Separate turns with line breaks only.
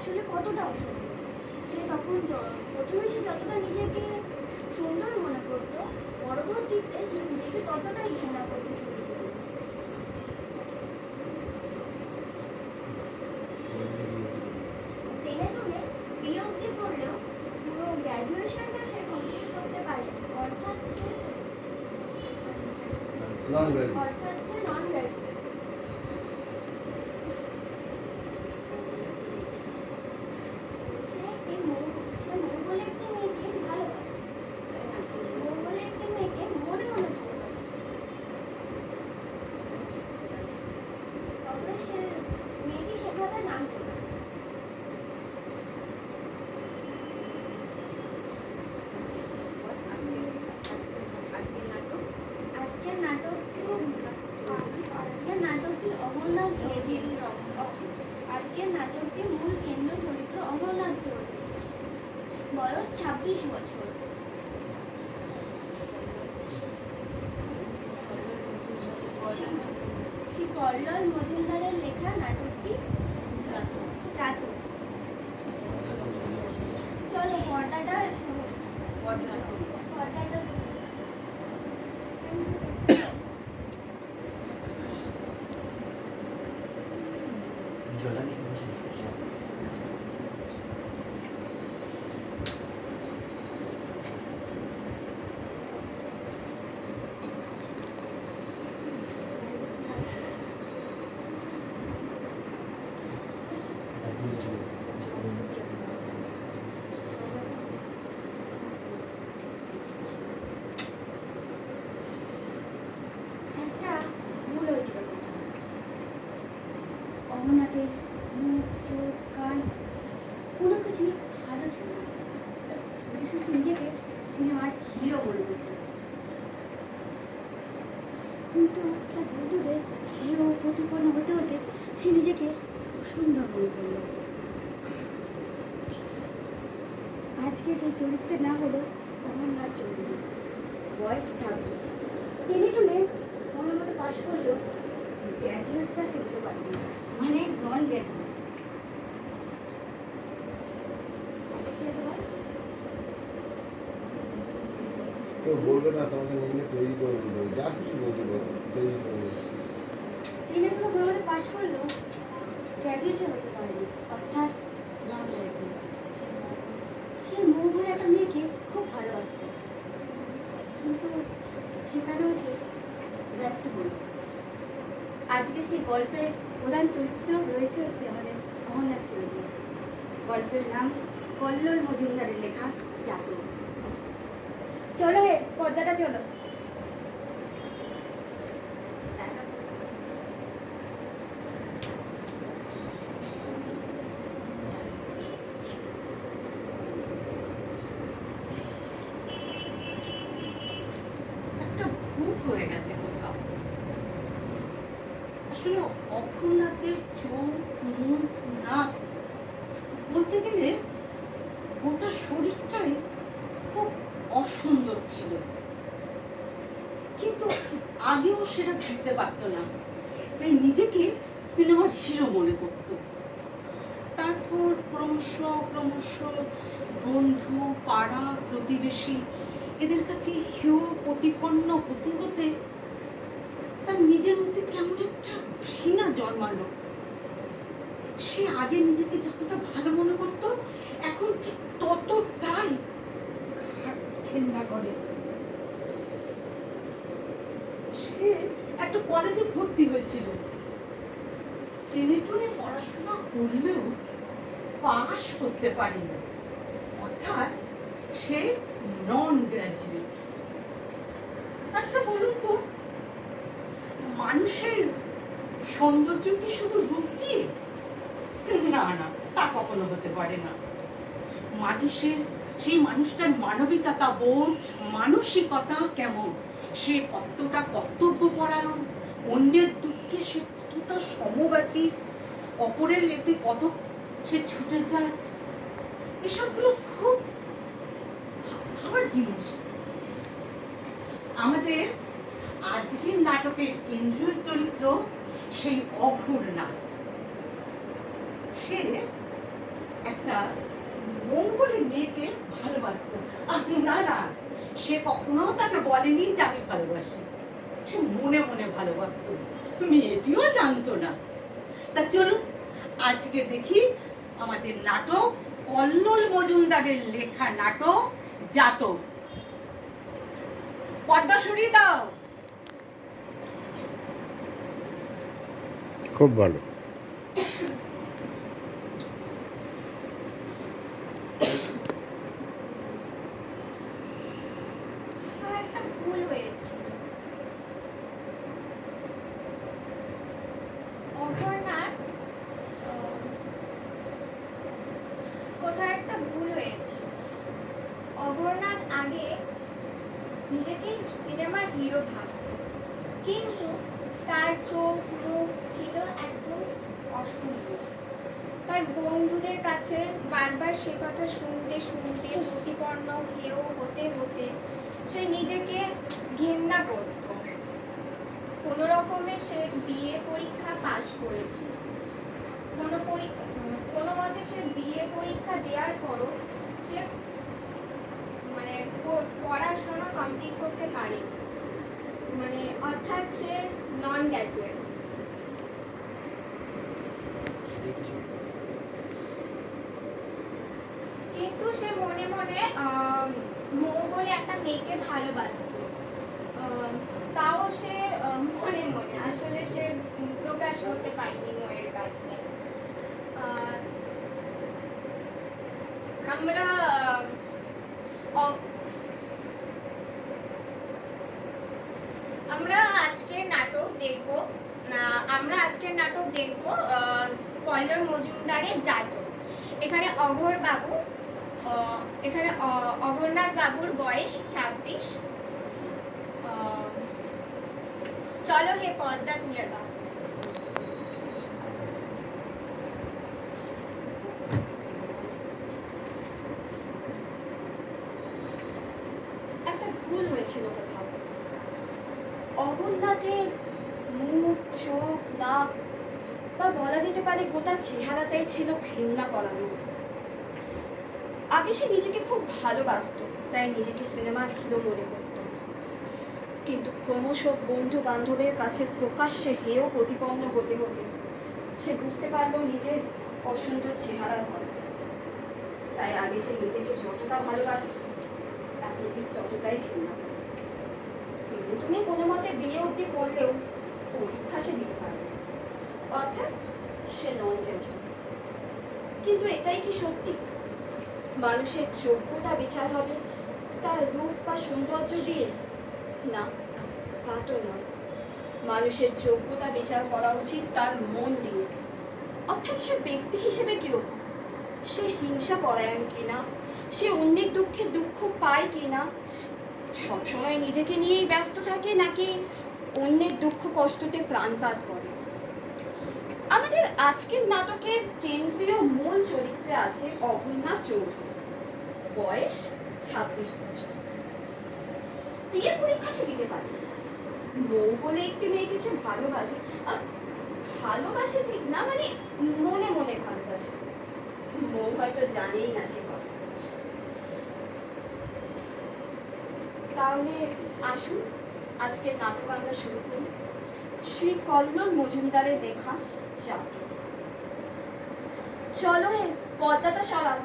আসলে কতটা অসুন্দর। সে তখন প্রথমে সে যতটা নিজেকে সুন্দর মনে করতো, পরবর্তীতে সে নিজেকে ততটাই ঘৃণা করতে শুরু করলো। টেনে টুনে বিয়ে অবধি পড়লেও পুরো গ্র্যাজুয়েশনটা সে কমপ্লিট করতে পারে, অর্থাৎ সে নন গ্র্যাজুয়েট। সে মৌ বলে একটি মেয়েকে ভালোবাসে, মৌ বলে একটি মেয়েকে মনে মনে ভালোবাসে। তবে সে মেয়েটি সেভাবে জানতো না। আজকের নাটকটি মূল কেন্দ্র চরিত্র অমরনাথ চৌধুরী, বয়স 26 বছর। শ্রী কল্লোল মজুমদারের লেখা নাটকটি চাতক। চলো পর্দাটা অমরনাথের মুখ, চোখ, কান কোনো কিছুই ভালো ছিল না। সে নিজেকে সিনেমার হিরো মনে করত, কিন্তু তার ধৈর্যদের হিরো প্রতিপন্ন হতে হতে সে নিজেকে সুন্দর মনে করল। আজকে সেই চরিত্রের নাম হলো অমরনাথ চৌধুরী, বয়স 26। টেনে টুনে মনের মতো পাশ করলেও গ্র্যাজুয়েটটা সে উঠতে পারছে না, মানে নন গ্র্যাজুয়েট।
কেউ বলবে না, তোমাকে নিজে তৈরি করে দিতে হবে, যা কিছু বলতে পারবে তৈরি করে।
টেনে টুনে কোনো মতে পাশ করলেও গ্র্যাজুয়েশন হতে পারেনি, অর্থাৎ নন গ্র্যাজুয়েট। সে মৌ বলে একটা মেয়েকে খুব ভালোবাসত, কিন্তু সেখানেও সে ব্যর্থ হল। আজকে সেই গল্পের প্রধান চরিত্র রয়েছে হচ্ছে আমাদের অমরনাথ চৌধুরী। গল্পের নাম কল্লোল মজুমদারের লেখা চাতক। চলো হে পর্দাটা চলো।
একটা ভুল হয়ে গেছে কোথাও। আসলে অপূর্ণাদের চোখ, মুখ, নাক বলতে গেলে গোটা শরীরটাই খুব অসুন্দর ছিল, কিন্তু আগেও সেটা বুঝতে পারতো না, তাই নিজেকে সিনেমার হিরো মনে করত। তারপর ক্রমশ বন্ধু, পাড়া, প্রতিবেশী এদের কাছে হেয় প্রতিপন্ন হতে হতে তার নিজের মধ্যে কেমন একটা ঘৃণা জন্মালো। সে আগে নিজেকে যতটা ভালো মনে করতো, এখন ঠিক ততটাই ঘৃণা করে। সে একটা কলেজে ভর্তি হয়েছিল, টেনে টুনে পড়াশোনা করলেও পাশ করতে পারেনি, অর্থাৎ সে নন গ্র্যাজুয়েট। আচ্ছা বলুন তো, মানুষের সৌন্দর্য কি শুধু রূপ দিয়ে? না না, তা কখনো হতে পারে না। মানুষের সেই মানুষটার মানবিকতা বোধ, মানসিকতা কেমন, সে কতটা কর্তব্যপরায়ণ, অন্যের দুঃখে সে কতটা সমব্যথী, অপরের এতে কত সে ছুটে যায়, এসবগুলো খুব ভাবার জিনিস। আমাদের আজকের নাটকের কেন্দ্রীয় চরিত্র সেই অপূর্ণা। সে মেয়েকে ভালোবাসতো। না না, সে কখনো তাকে বলেনি যে আমি ভালোবাসি। সে মনে মনে ভালোবাসতো, মেয়েটিও জানতো না। তা চলুন আজকে দেখি আমাদের নাটক, কল্লোল মজুমদারের লেখা নাটক জাতক। পর্দা সরিয়ে দাও।
খুব ভালো।
আমার একটা ভুল হয়েছে। অঘরনাথ, কোথায় একটা ভুল হয়েছে। অঘরনাথ আগে নিজেকে সিনেমার হিরো ভাবত, কিন্তু তার চোখ মুখ ছিল একদম অসুন্দর। তার বন্ধুদের কাছে বারবার সে কথা শুনতে শুনতে প্রতিপন্ন হেয় হতে হতে সে নিজেকে ঘৃণা করত। কোনো রকমে সে বিএ পরীক্ষা পাশ করেছিল। কোনো মতে সে বিএ পরীক্ষা দেওয়ার পরও সে মানে পড়াশোনা কমপ্লিট করতে পারেনি, মানে অর্থাৎ সে নন গ্র্যাজুয়েট। কিন্তু সে মনে মনে মৌ বলে একটা মেয়েকে ভালোবাসত। তাও সে মনে মনে, আসলে সে প্রকাশ করতে পারেনি মৌয়ের কাছে। আমরা আজকের নাটক দেখব। কল্লোল মজুমদারের জাতক। এখানে অঘরনাথ বাবুর বয়স 26। চলো হে পর্দা তুলে দাও।
একটা ভুল হয়েছিল কোথাও। অঘরনাথের মুখ, চোখ, নাক বা বলা যেতে পারে গোটা চেহারাটাই ছিল ঘৃণা করানো। আগে সে নিজেকে খুব ভালোবাসত, তাই নিজেকে সিনেমার হিরো মনে করত। কিন্তু ক্রমশ বন্ধু বান্ধবের কাছে প্রকাশ্যে হেয় প্রতিপন্ন হতে হতে সে বুঝতে পারলো নিজের অসুন্দর চেহারার কথা। তাই আগে সে নিজেকে যতটা ভালোবাসত, এখন ঠিক ততটাই ঘৃণা করে। কিন্তু তুমি কোনো মতে বিয়ে অবধি করলেও পরীক্ষা সে দিতে পারবে, অর্থাৎ সে নন গ্র্যাজুয়েট। কিন্তু এটাই কি সত্যি? মানুষের যোগ্যতা বিচার হবে তার রূপ বা সৌন্দর্য দিয়ে? না, তা তো নয়। মানুষের যোগ্যতা বিচার করা উচিত তার মন দিয়ে, অর্থাৎ সে ব্যক্তি হিসেবে কিরকম, সে হিংসা পরায়ণ কিনা, সে অন্যের দুঃখে দুঃখ পায় কিনা, সবসময় নিজেকে নিয়েই ব্যস্ত থাকে নাকি অন্যের দুঃখ কষ্টতে প্রাণপাত করে। আমাদের আজকের নাটকের কেন্দ্রীয় মূল চরিত্রে আছে অঘরনাথ চৌধুরী, বয়স 26 বছর। বিয়ের পরীক্ষা সে দিতে পারে। মৌ বলে একটি মেয়েকে সে ভালোবাসে। ভালোবাসে ঠিক না, মানে মনে মনে ভালোবাসে। মৌ হয়তো জানেই না সে কথা। তাহলে আসুন আজকের নাটক আমরা শুরু করি। শ্রী কল্লোল মজুমদারের লেখা জাতক। চলো হে পর্দাটা সরাও।